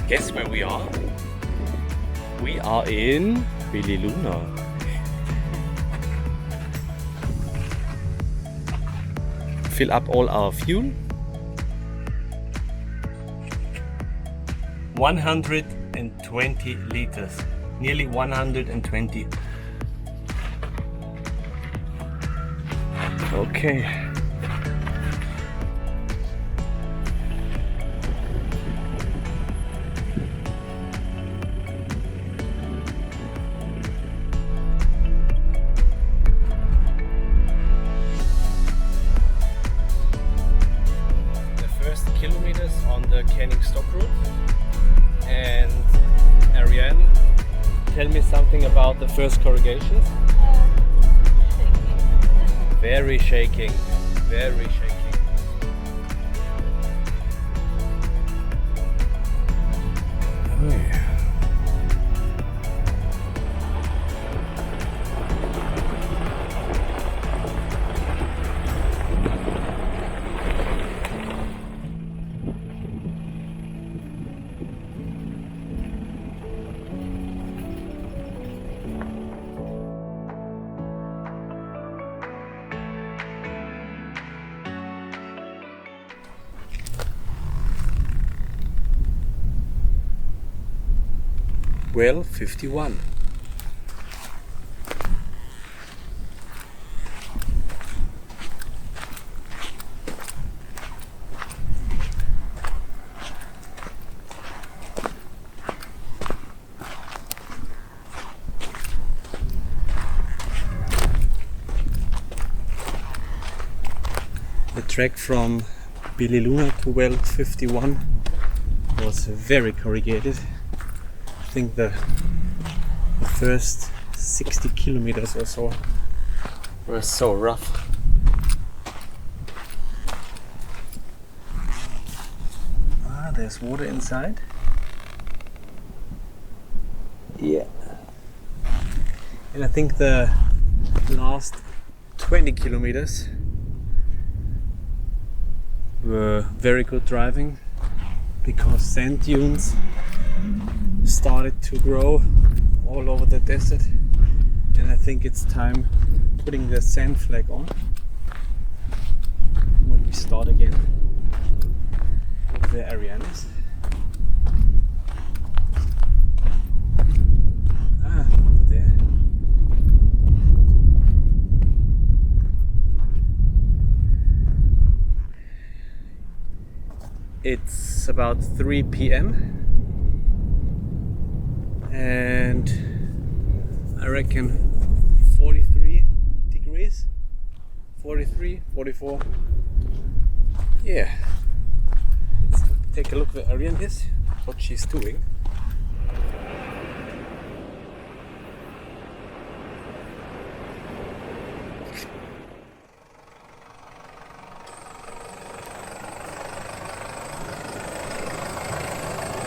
Guess where we are? We are in Luna. Fill up all our fuel. 120 liters. Nearly 120. Okay. Kilometers on the Canning Stock Road. And Ariane, tell me something about the first corrugations. Very shaking, very shaking. Oh yeah. Well, 51. The trek from Luna to well 51 was very corrugated. I think the first 60 kilometers or so were so rough. There's water inside. Yeah. And I think the last 20 kilometers were very good driving because sand dunes started to grow all over the desert, and I think it's time putting the sand flag on when we start again with the Arianes. Over there. It's about 3 p.m. and I reckon 43 degrees, 43, 44. Yeah, let's take a look where Ariane is, what she's doing.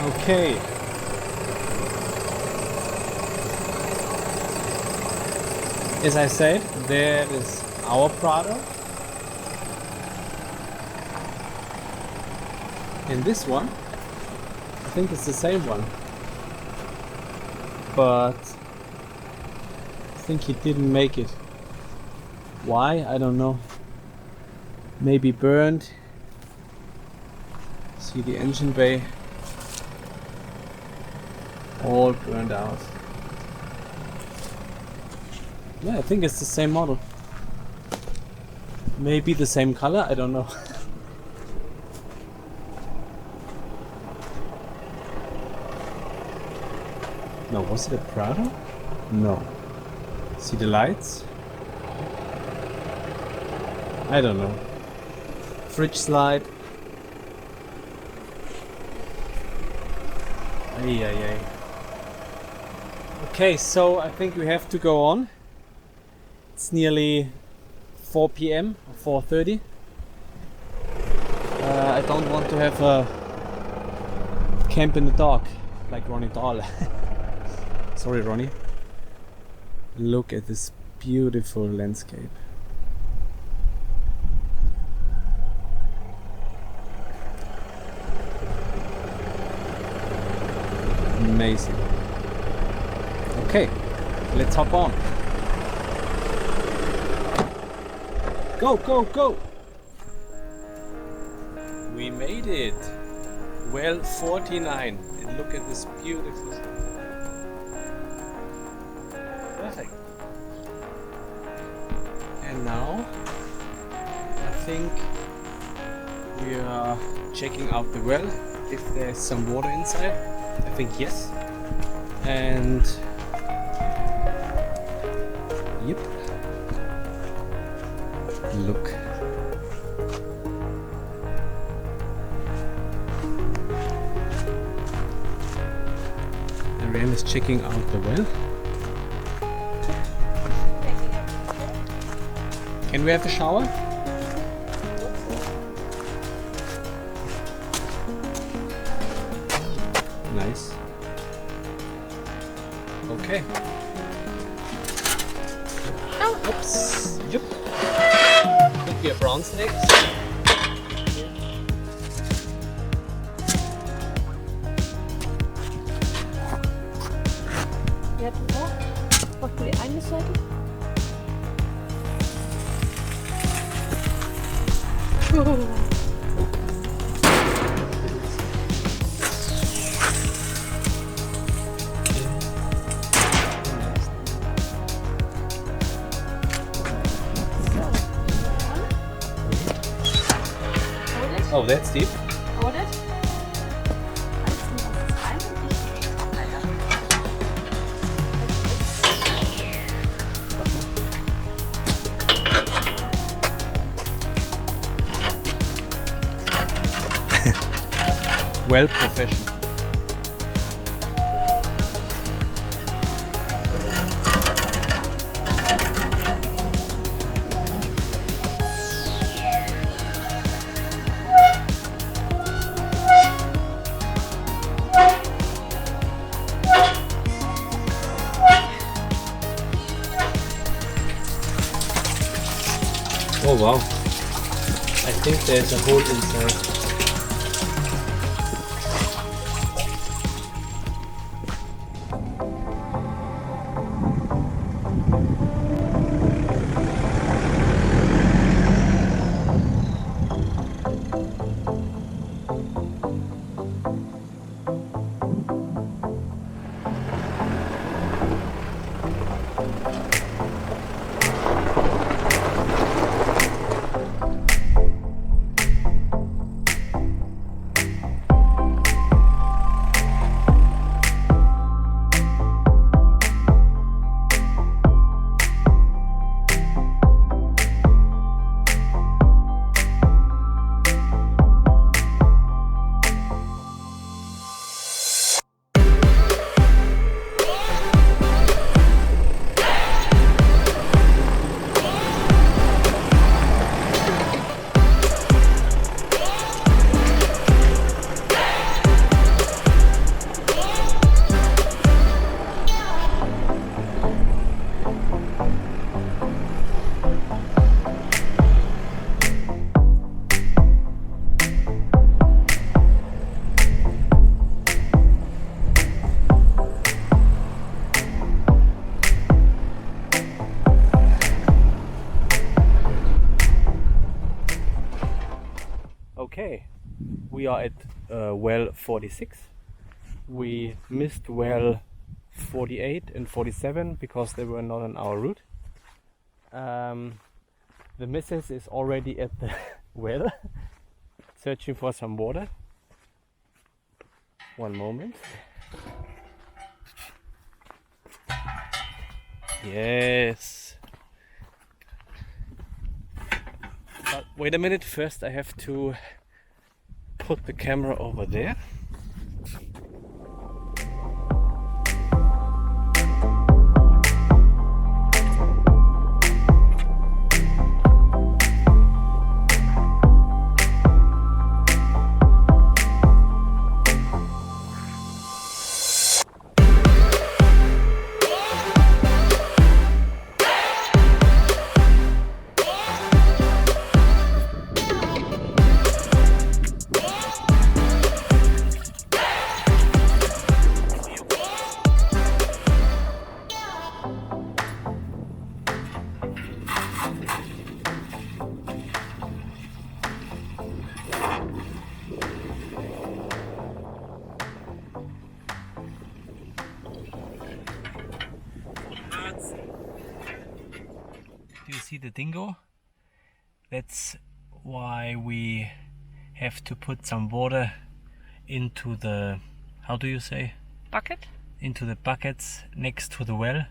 Okay. As I said, there is our Prado. And this one, I think it's the same one. But I think he didn't make it. Why? I don't know. Maybe burned. See the engine bay. All burned out. Yeah, I think it's the same model. Maybe the same color, I don't know. No, was it a Prado? No. See the lights? I don't know. Fridge slide. Ay. Okay, so I think we have to go on. It's nearly 4 p.m. or 4:30. I don't want to have a camp in the dark like Ronnie Dahl. Sorry, Ronnie. Look at this beautiful landscape. Amazing. Okay, let's hop on. Go, go, go! We made it! Well 49, and look at this beautiful. Perfect. And now I think we are checking out the well if there's some water inside. I think yes. And yep. Look. Ariane is checking out the well. Can we have a shower? Nice. Okay. Oh. Oops. Yep. Could be a brown snake. Ja, du auch. Machst du die eine Seite? Oh, that's deep. Hold it. Alles nur das rein und ich weiter. Well professional. Oh wow, I think there's a hole inside. Okay, we are at well 46. We missed well 48 and 47 because they were not on our route. The missus is already at the well searching for some water. One moment. Yes. But wait a minute, first I have to put the camera over there. see the dingo. That's why we have to put some water into the, how do you say? Bucket? Into the buckets next to the well.